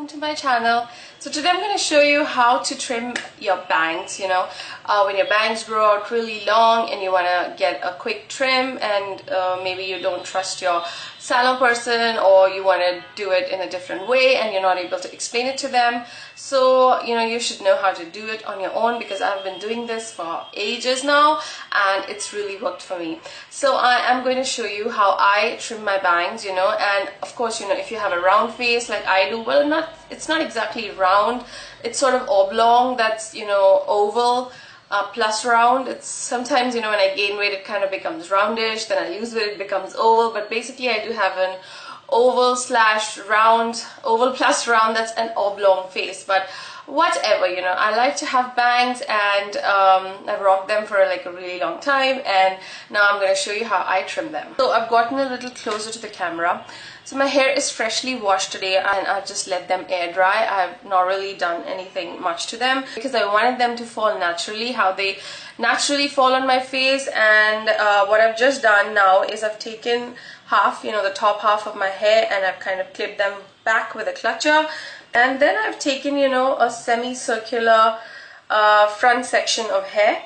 welcome to my channel. So today I'm going to show you how to trim your bangs. When your bangs grow out really long and you want to get a quick trim, and maybe you don't trust your salon person, or you want to do it in a different way and you're not able to explain it to them. So you should know how to do it on your own, because I've been doing this for ages now and it's really worked for me. So I am going to show you how I trim my bangs, and of course, if you have a round face like I do, well, it's not exactly round, it's sort of oblong, that's oval plus round. It's sometimes when I gain weight it kind of becomes roundish, then I lose weight it becomes oval, but basically I do have an oval slash round, oval plus round, that's an oblong face. But whatever, I like to have bangs, and I've rocked them for like a really long time, and now I'm going to show you how I trim them. So I've gotten a little closer to the camera. So my hair is freshly washed today, and I've just let them air dry. I've not really done anything much to them because I wanted them to fall naturally, how they naturally fall on my face. And what I've just done now is I've taken half, the top half of my hair, and I've kind of clipped them back with a clutcher. And then I've taken, a semicircular front section of hair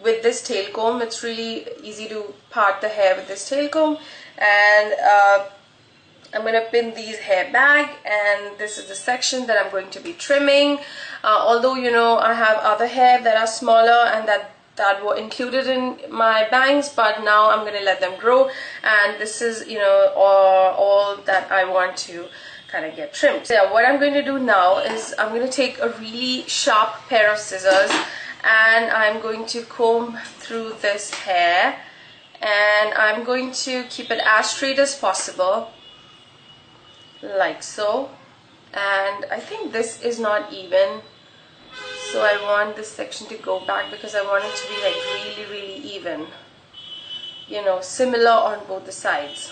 with this tail comb. It's really easy to part the hair with this tail comb. And I'm going to pin these hair back, and this is the section that I'm going to be trimming. Although, I have other hair that are smaller and that were included in my bangs, but now I'm going to let them grow, and this is all that I want to kind of get trimmed. So yeah, what I'm going to do now is I'm going to take a really sharp pair of scissors, and I'm going to comb through this hair, and I'm going to keep it as straight as possible, like so. And I think this is not even, so I want this section to go back because I want it to be like really even, similar on both the sides.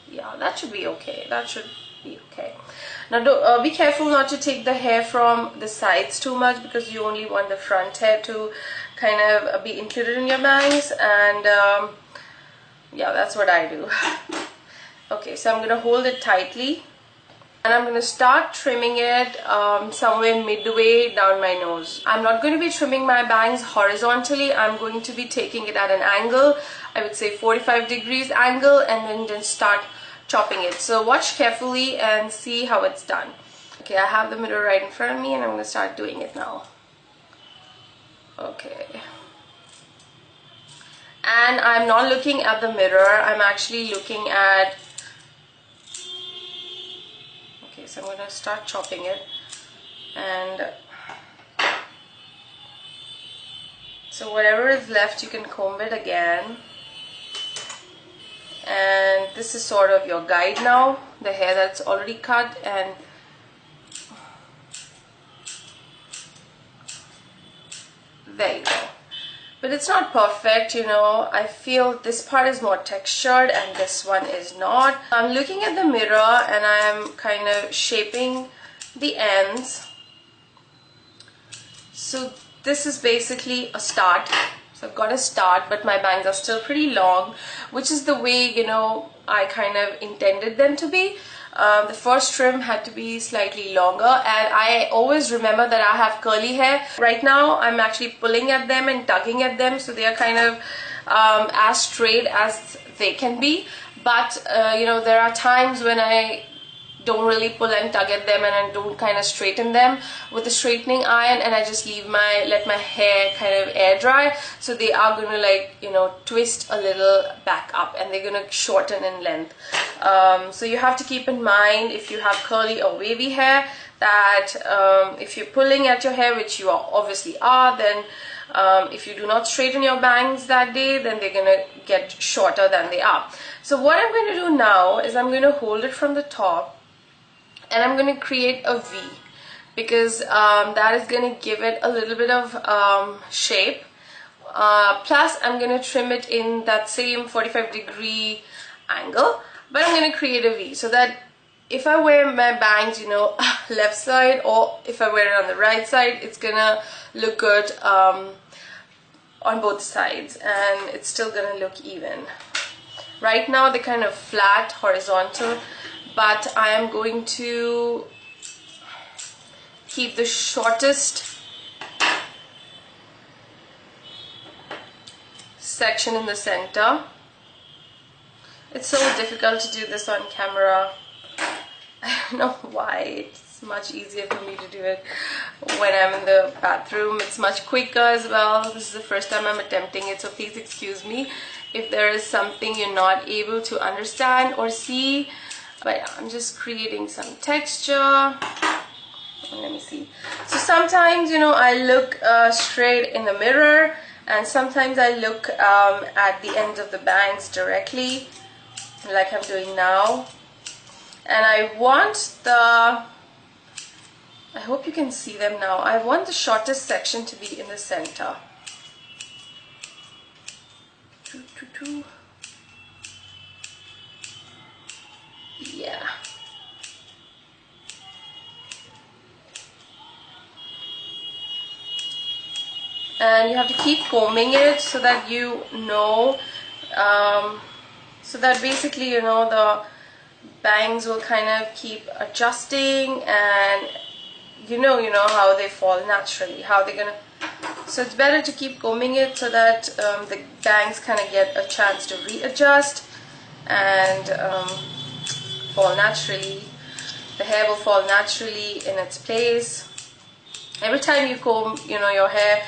Yeah, that should be okay. That should be okay. Now be careful not to take the hair from the sides too much, because you only want the front hair to kind of be included in your bangs. And yeah, that's what I do. Okay, so I'm going to hold it tightly, and I'm going to start trimming it somewhere midway down my nose. I'm not going to be trimming my bangs horizontally. I'm going to be taking it at an angle, I would say 45 degrees angle, and then start chopping it. So watch carefully and see how it's done. Okay, I have the mirror right in front of me, and I'm going to start doing it now. Okay. And I'm not looking at the mirror, I'm actually looking at... Okay, so I'm going to start chopping it. And so whatever is left, you can comb it again. And this is sort of your guide now, the hair that's already cut. And there you go. But it's not perfect, I feel this part is more textured and this one is not. I'm looking at the mirror and I'm kind of shaping the ends. So this is basically a start. So I've got a start, but my bangs are still pretty long, which is the way, I kind of intended them to be. The first trim had to be slightly longer, and I always remember that I have curly hair. Right now I'm actually pulling at them and tugging at them, so they are kind of as straight as they can be. But there are times when I don't really pull and tug at them, and I don't kind of straighten them with a straightening iron, and I just let my hair kind of air dry. So they are going to twist a little back up, and they're going to shorten in length. So you have to keep in mind, if you have curly or wavy hair, that if you're pulling at your hair, which you obviously are, then if you do not straighten your bangs that day, then they're going to get shorter than they are. So what I'm going to do now is I'm going to hold it from the top, and I'm going to create a V, because that is going to give it a little bit of shape. Plus I'm going to trim it in that same 45-degree angle, but I'm going to create a V, so that if I wear my bangs, left side, or if I wear it on the right side, it's going to look good on both sides, and it's still going to look even. Right now they're kind of flat, horizontal, but I am going to keep the shortest section in the center. It's so difficult to do this on camera. I don't know why. It's much easier for me to do it when I'm in the bathroom. It's much quicker as well. This is the first time I'm attempting it, so please excuse me if there is something you're not able to understand or see. But yeah, I'm just creating some texture. Let me see. So sometimes, you know, I look straight in the mirror, and sometimes I look at the end of the bangs directly, like I'm doing now. And I want the, I hope you can see them now, I want the shortest section to be in the center. Yeah. And you have to keep combing it so that you know, so that basically, you know, the bangs will kind of keep adjusting, and you know how they fall naturally, how they're gonna, so it's better to keep combing it so that the bangs kind of get a chance to readjust and fall naturally. The hair will fall naturally in its place. Every time you comb, you know, your hair,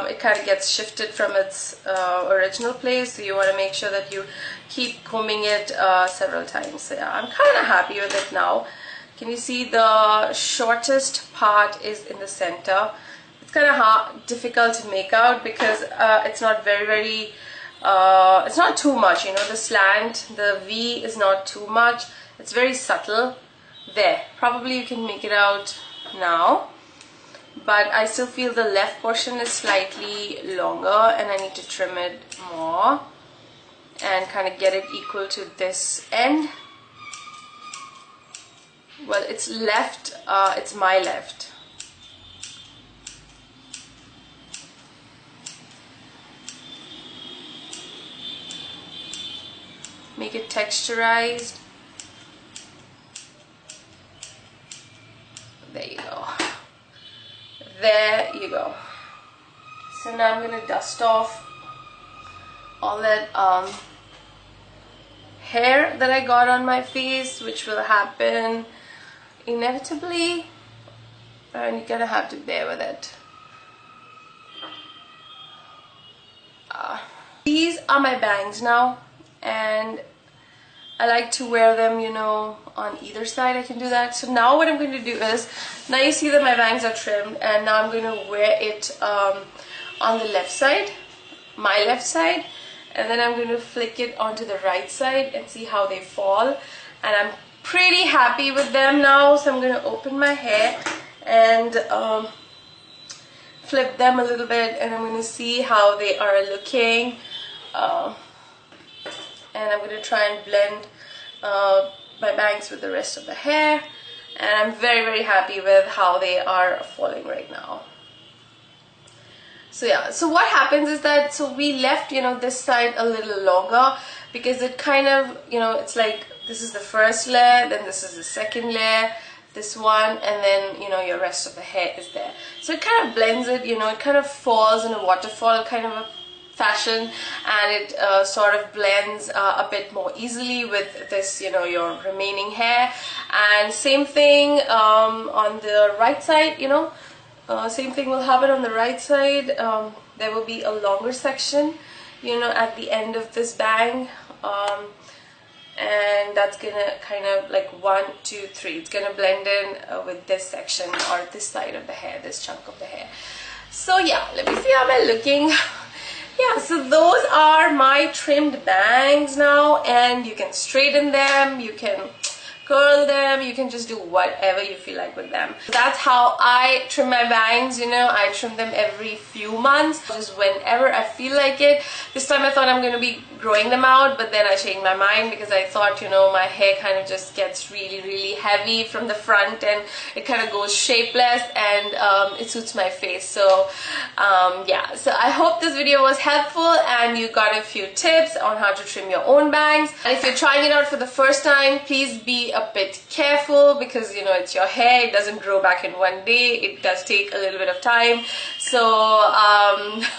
it kind of gets shifted from its original place, so you want to make sure that you keep combing it several times. So yeah, I'm kind of happy with it now. Can you see the shortest part is in the center? It's kind of difficult to make out because it's not very it's not too much, you know, the slant, the V is not too much. It's very subtle. There, probably you can make it out now. But I still feel the left portion is slightly longer, and I need to trim it more and kind of get it equal to this end. Well, it's left, it's my left. Make it texturized. There you go. There you go. So now I'm going to dust off all that hair that I got on my face, which will happen inevitably, and you're gonna have to bear with it. These are my bangs now, and I like to wear them, you know, on either side. I can do that. So now what I'm going to do is, now you see that my bangs are trimmed, and now I'm going to wear it on the left side, my left side, and then I'm going to flick it onto the right side and see how they fall. And I'm pretty happy with them now, so I'm going to open my hair and flip them a little bit, and I'm going to see how they are looking. And I'm going to try and blend my bangs with the rest of the hair, and I'm very happy with how they are falling right now. So yeah, so what happens is that, so we left, you know, this side a little longer because it kind of, you know, it's like this is the first layer, then this is the second layer, this one, and then, you know, your rest of the hair is there. So it kind of blends it, you know, it kind of falls in a waterfall kind of a fashion, and it sort of blends a bit more easily with this, you know, your remaining hair. And same thing on the right side, you know, same thing will happen on the right side. There will be a longer section, you know, at the end of this bang, and that's gonna kind of like 1, 2, 3, it's gonna blend in with this section or this side of the hair, this chunk of the hair. So yeah, let me see how I'm looking. Yeah, so those are my trimmed bangs now, and you can straighten them, you can curl them, you can just do whatever you feel like with them. That's how I trim my bangs, you know. I trim them every few months, just whenever I feel like it. This time I thought I'm going to be growing them out, but then I changed my mind because I thought, you know, my hair kind of just gets really heavy from the front and it kind of goes shapeless, and it suits my face. So yeah, so I hope this video was helpful and you got a few tips on how to trim your own bangs. And if you're trying it out for the first time, please be a bit careful because, you know, it's your hair. It doesn't grow back in one day. It does take a little bit of time. So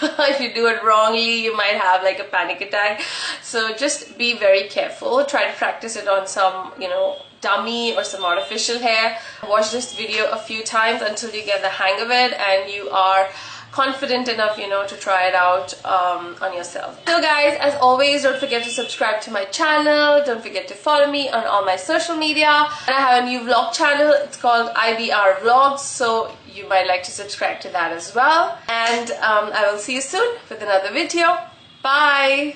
if you do it wrongly, you might have like a panic attack. So just be very careful. Try to practice it on some, you know, dummy or some artificial hair. Watch this video a few times until you get the hang of it and you are confident enough, you know, to try it out on yourself. So guys, as always, don't forget to subscribe to my channel. Don't forget to follow me on all my social media. And I have a new vlog channel. It's called IBR Vlogs, so you might like to subscribe to that as well. And I will see you soon with another video. Bye!